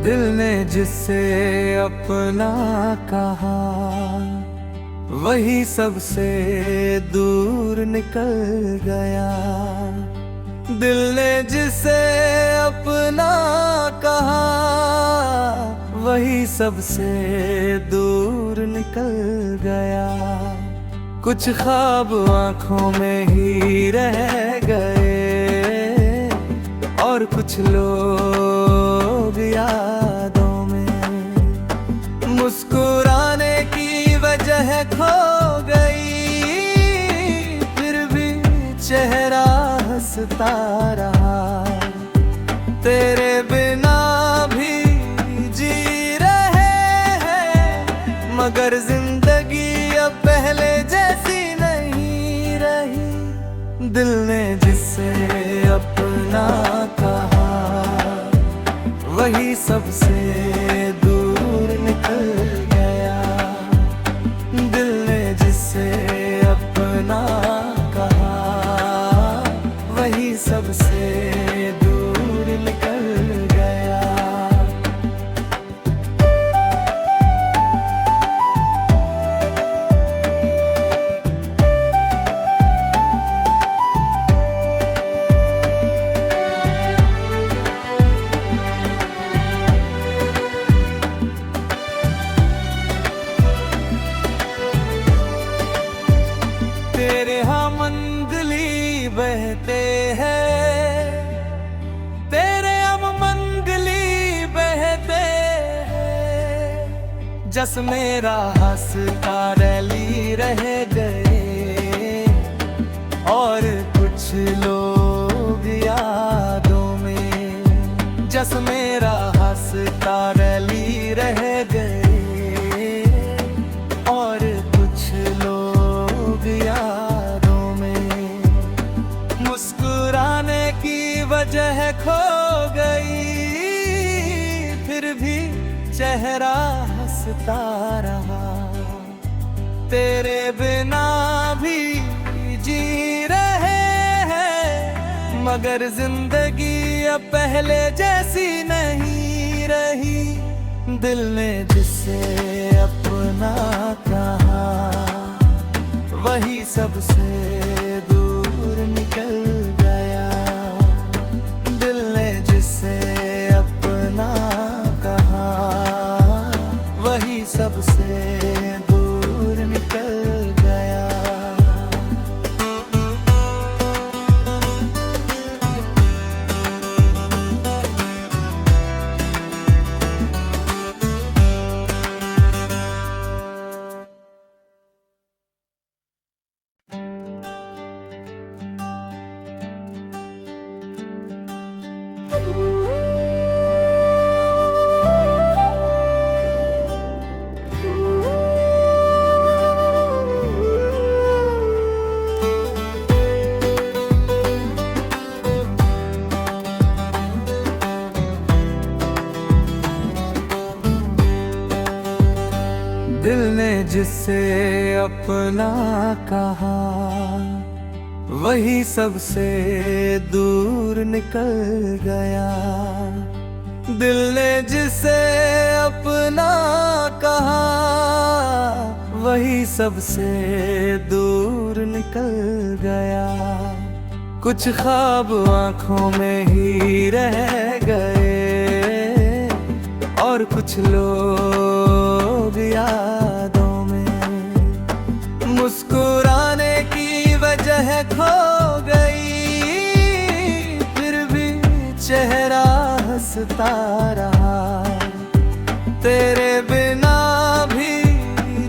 दिल ने जिससे अपना कहा वही सबसे दूर निकल गया। दिल ने जिसे अपना कहा वही सबसे दूर निकल गया। कुछ ख्वाब आंखों में ही रह गए और कुछ लोग यादों में। मुस्कुराने की वजह खो गई, फिर भी चेहरा हंसता रहा। तेरे बिना भी जी रहे हैं, मगर जिंदगी अब पहले जैसी नहीं रही। दिल ने जिससे अपना कहा वही सबसे दूर निकल गया। दिल ने जिससे अपना कहा वही सबसे दूर निकल गया। तेरे हम मंगली बहते हैं, तेरे हम मंगली बहते हैं। जस मेरा हंसता रैली रह गए और कुछ लोग यादों में। जस मेरा हंसता रैली रह गए और कुछ लोग यादों में। मुस्कुराने की वजह खो गई, फिर भी चेहरा हंसता रहा। तेरे बिना भी जी रहे हैं, मगर जिंदगी अब पहले जैसी नहीं रही। दिल ने जिससे अपना कहा वही सबसे दूर निकल गया। दिल ने जिससे अपना कहा वही सबसे दूर निकल गया। दिल ने जिससे अपना कहा वही सबसे दूर निकल गया। दिल ने जिसे अपना कहा वही सबसे दूर निकल गया। कुछ ख्वाब आंखों में ही रह गए और कुछ लोग यादों में। मुस्कुराने की वजह खो गई, फिर भी चेहरा हंसता रहा। तेरे बिना भी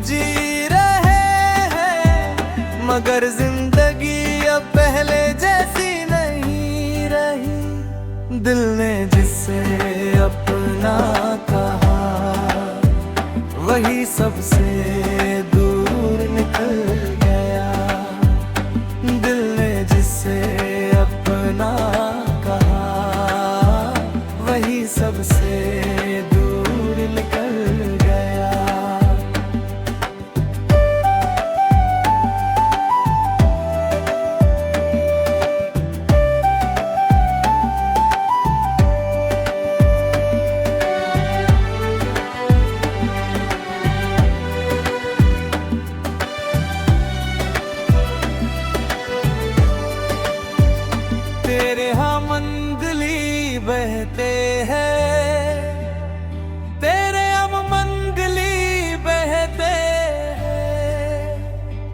जी रहे हैं, मगर जिंदगी अब पहले जैसी नहीं रही। दिल ने जिससे अपना कहा वही सबसे दूर निकल गया। दिल ने जिससे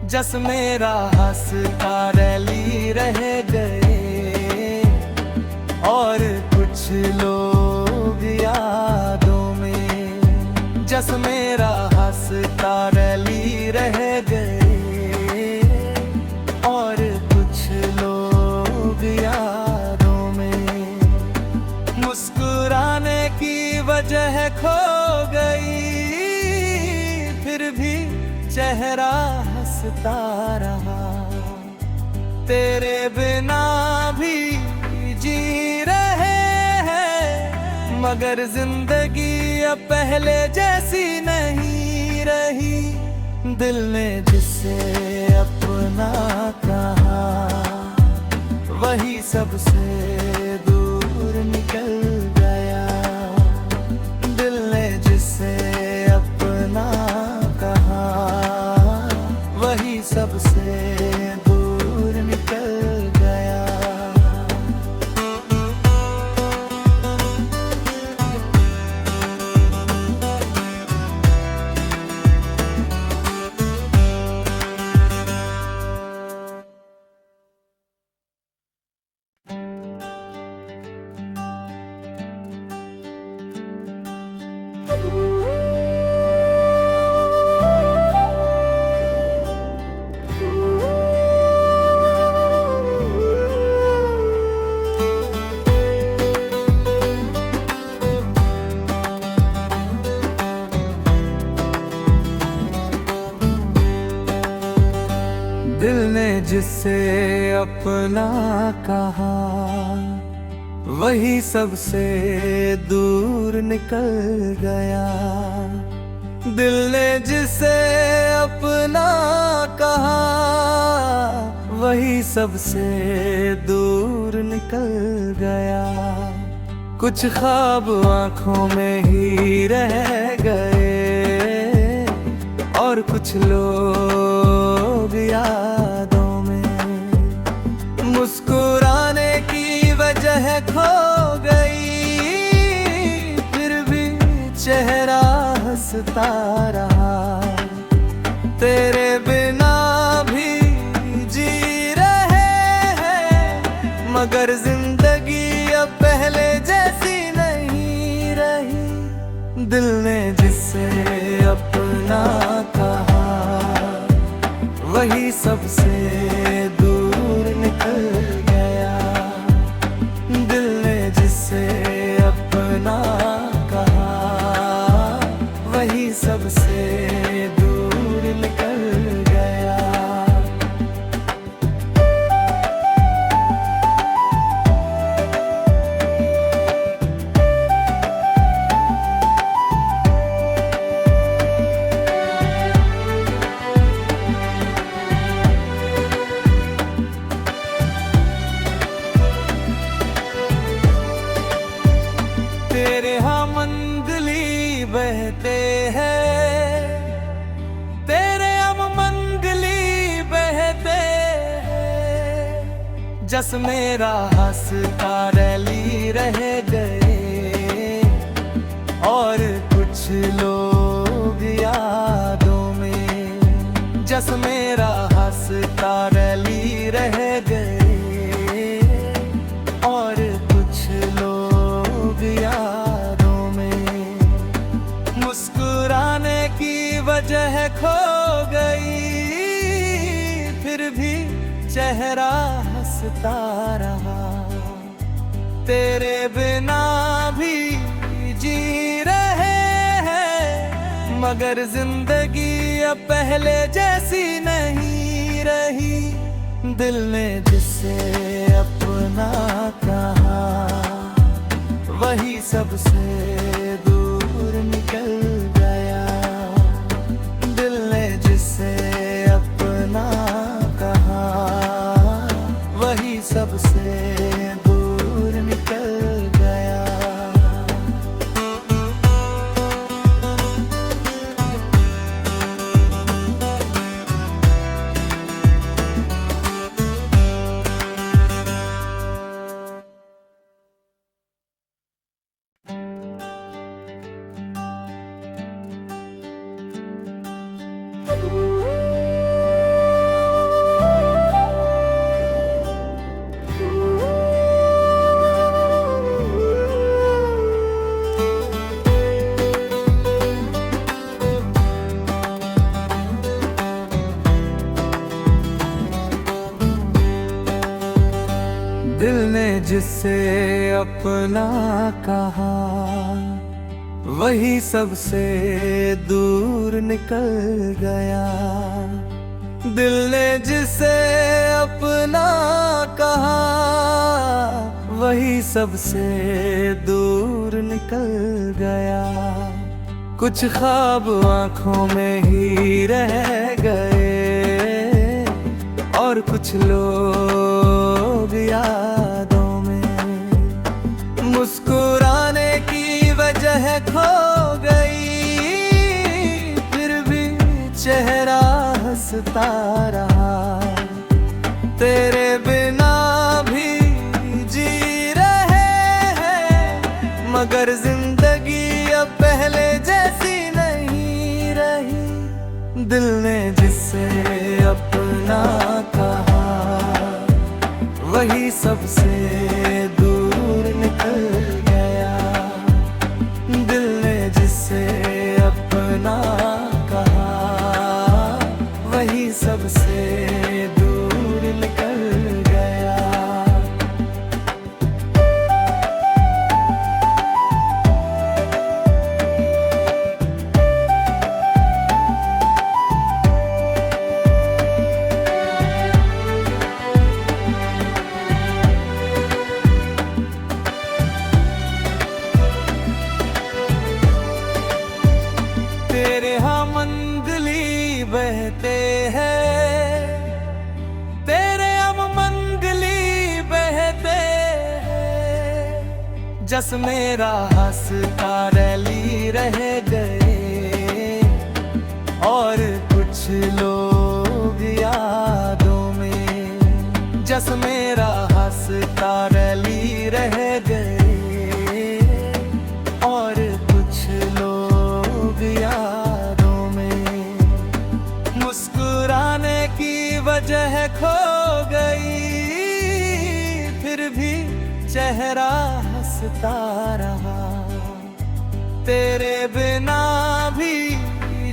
जस मेरा हंसता रैली रह गए, और कुछ लोग यादों में। जस मेरा हंसता रैली रह गए, और कुछ लोग यादों में। मुस्कुराने की वजह खो गई, फिर भी चेहरा हंसता रहा। तेरे बिना भी जी रहे हैं, मगर जिंदगी अब पहले जैसी नहीं रही। दिल ने जिसे अपना कहा, वही सबसे दूर निकल गया। दिल ने जिसे अपना कहा, वही सबसे दूर निकल गया। दिल ने जिसे अपना कहा, वही सबसे दूर निकल गया। दिल ने जिसे अपना कहा, वही सबसे दूर निकल गया। कुछ ख्वाब आंखों में ही रह गए, और कुछ लोग यादों में। मुस्कुराने की वजह खो गई, फिर भी चेहरा हंसता रहा। तेरे बिना भी जी रहे हैं, मगर जिंदगी अब पहले जैसी नहीं रही। दिल ने जिसे अपना कहा, वही सबसे दूर निकल गया। दिल ने जिसे अपना कहा, वही सबसे दूर निकल गया। तेरे यहाँ मंगली बहते हैं, तेरे हम मंगली बहते हैं। जस मेरा हंसता रैली रह गए, और कुछ लोग यादों में। जस मेरा हंसता रैली रह गए, और कुछ लोग यादों में। मुस्कुराने की वजह खो गई, फिर भी चेहरा हंसता रहा। तेरे बिना भी जी रहे हैं, मगर जिंदगी अब पहले जैसी नहीं रही। दिल ने जिसे अपना कहा, वही सबसे दूर निकल गया। दिल ने जिसे अपना कहा, वही सबसे दूर निकल गया। जिससे अपना कहा वही सबसे दूर निकल गया। दिल ने जिसे अपना कहा वही सबसे दूर निकल गया। कुछ ख्वाब आंखों में ही रह गए और कुछ लोग यादों में। मुस्कुराने की वजह खो गई, फिर भी चेहरा हंसता रहा। तेरे बिना भी जी रहे हैं, मगर जिंदगी अब पहले जैसी नहीं रही। दिल ने जिससे अपना कहा वही सबसे दूर निकल गया। दिल ने जिससे अपना कहा वही सबसे दूर निकल गया। तेरे यहाँ मंगली बहते हैं, तेरे अब मंगली बहते हैं। जस मेरा हंसता रैली रह गए और कुछ लोग यादों में। जस मेरा हंसता रैली रह गए और कुछ लोग यादों में। मुस्कुराने की वजह खो गई, फिर भी चेहरा हंसता रहा। तेरे बिना भी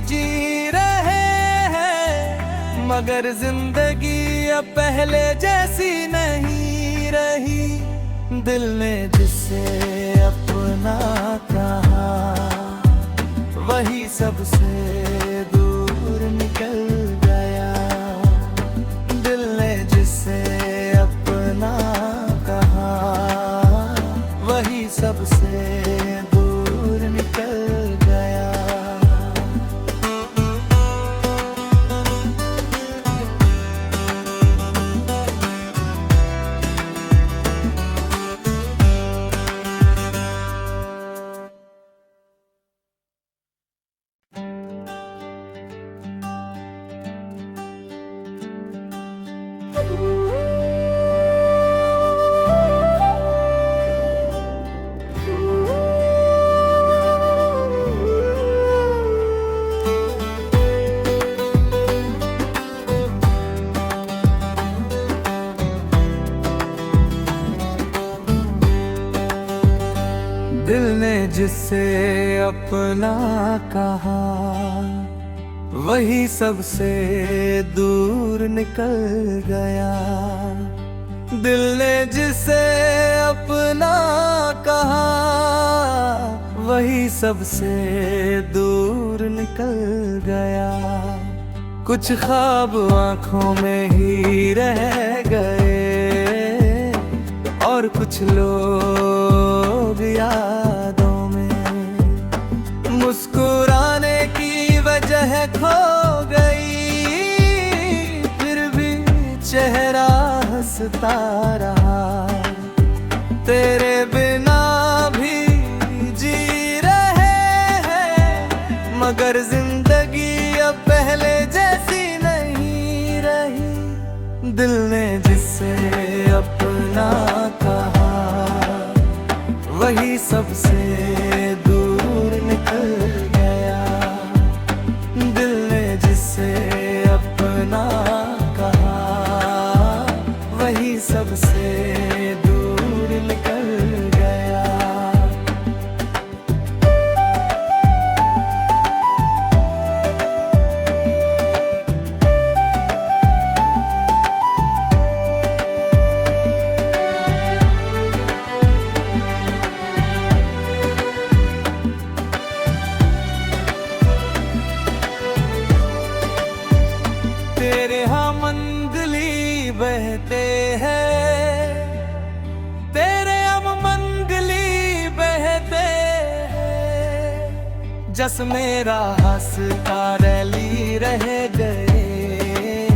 जी रहे हैं, मगर जिंदगी अब पहले जैसी नहीं रही। दिल ने जिससे अपना कहा वही सबसे दूर निकल गया। दिल ने जिससे अपना कहा वही सबसे दूर निकल गया। दिल ने जिससे अपना कहा वही सबसे दूर निकल गया। दिल ने जिसे अपना कहा वही सबसे दूर निकल गया। कुछ ख्वाब आंखों में ही रह गए और कुछ लोग यादों में। मुस्कुराने की वजह खो गई, फिर भी चेहरा हंसता रहा। तेरे बिना भी जी रहे हैं, मगर जिंदगी अब पहले जैसी नहीं रही। दिल ने जिससे अपना कहा वही सबसे दूर निकल गया। दिल ने जिससे अपना कहा वही सबसे दूर निकल गया। तेरे यहाँ मंगली बहते हैं, तेरे हम मंगली बहते हैं। जस मेरा हंसता रैली रह गए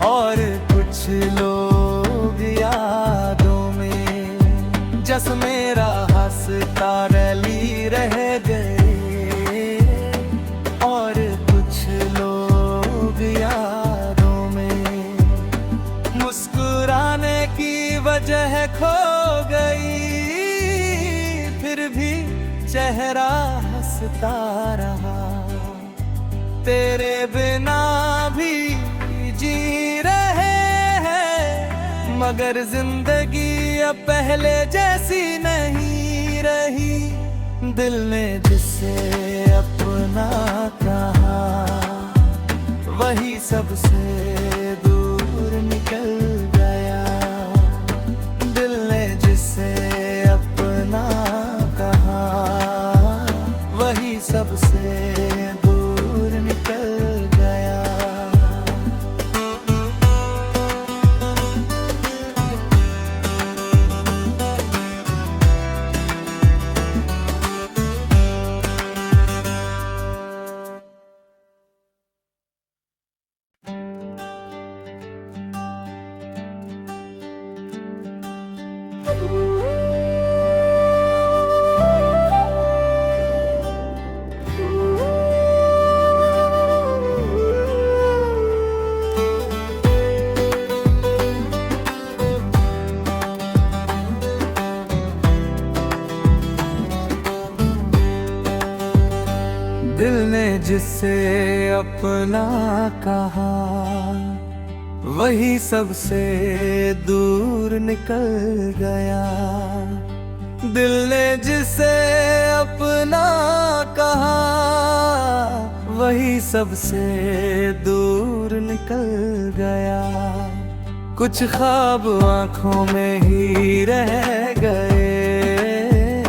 और कुछ लोग यादों में। जस मेरा हंसता रैली रह गए और कुछ लोग यादों में। मुस्कुराने की वजह खो गई, फिर भी चेहरा हंसता रहा। तेरे बिना भी जी रहे हैं, मगर जिंदगी अब पहले जैसी नहीं रही। दिल ने जिससे अपना कहा, वही सबसे दूर निकल गया। दिल ने जिससे अपना कहा, वही सबसे दूर निकल गया। दिल ने जिससे अपना कहा, वही सबसे दूर निकल गया। दिल ने जिससे अपना कहा, वही सबसे दूर निकल गया। कुछ ख्वाब आंखों में ही रह गए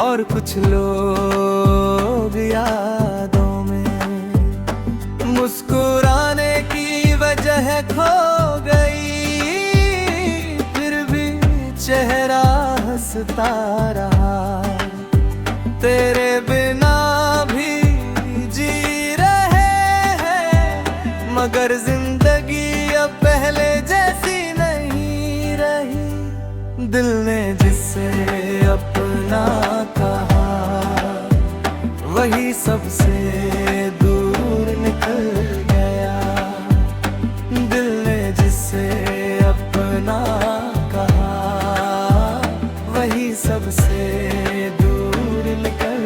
और कुछ लोग यादों में। मुस्कुराने की वजह खो गई, फिर भी चेहरा हंसता रहा। तेरे बिना भी जी रहे हैं, मगर जिंदगी अब पहले जैसी नहीं रही। दिल ने जिससे अपना कहा, वही सबसे दूर निकल गया। दिल ने जिससे अपना कहा, वही सबसे दूर निकल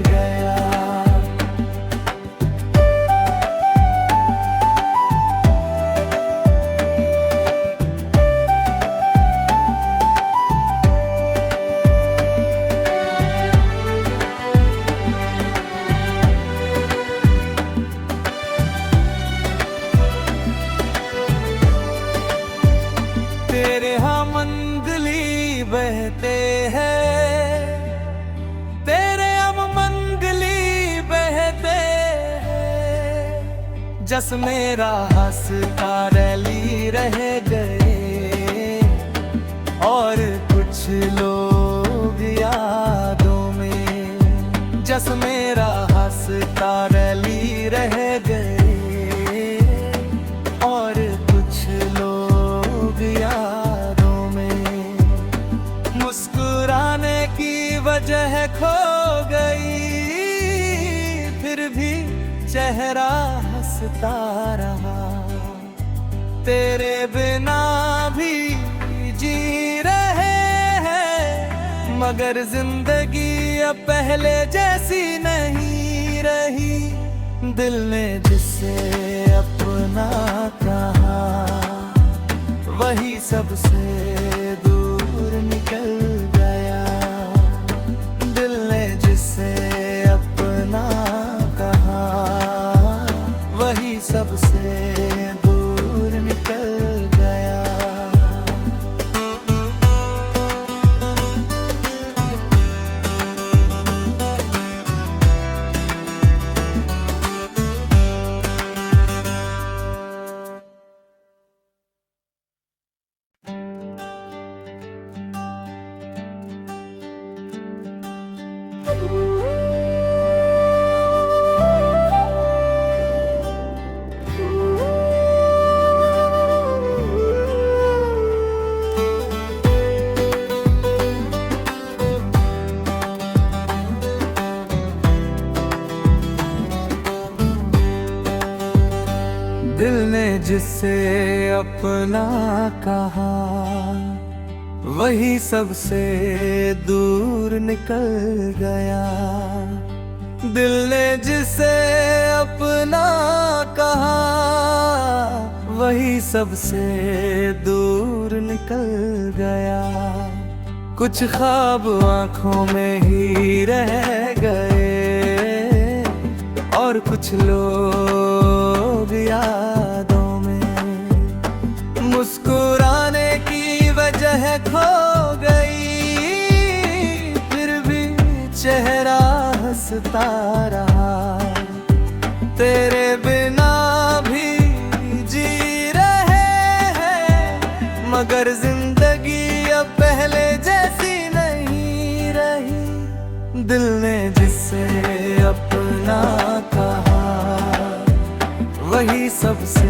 गया। तेरे यहाँ मंगली बहते हैं, तेरे हम मंगली बहते हैं। जस मेरा हंसता रैली रह गए और कुछ लोग यादों में। जस मेरा हंसता रैली रह गए और कुछ लोग यादों में। मुस्कुराने की वजह खो गई, फिर भी चेहरा हंसता रहा। तेरे बिना भी जी रहे हैं, मगर जिंदगी अब पहले जैसी नहीं रही। दिल ने जिससे अपना कहा, वही सबसे दूर निकल गया। दिल ने जिससे अपना कहा, वही सबसे दूर निकल गया। दिल ने जिससे अपना कहा वही सबसे दूर निकल गया। दिल ने जिसे अपना कहा वही सबसे दूर निकल गया। कुछ ख्वाब आंखों में ही रह गए और कुछ लोग यादों में। मुस्कुराने की वजह खो गई, फिर भी चेहरा हंसता रहा। तेरे बिना भी जी रहे हैं, मगर जिंदगी अब पहले जैसी नहीं रही। दिल ने जिससे अपना कहा वही सबसे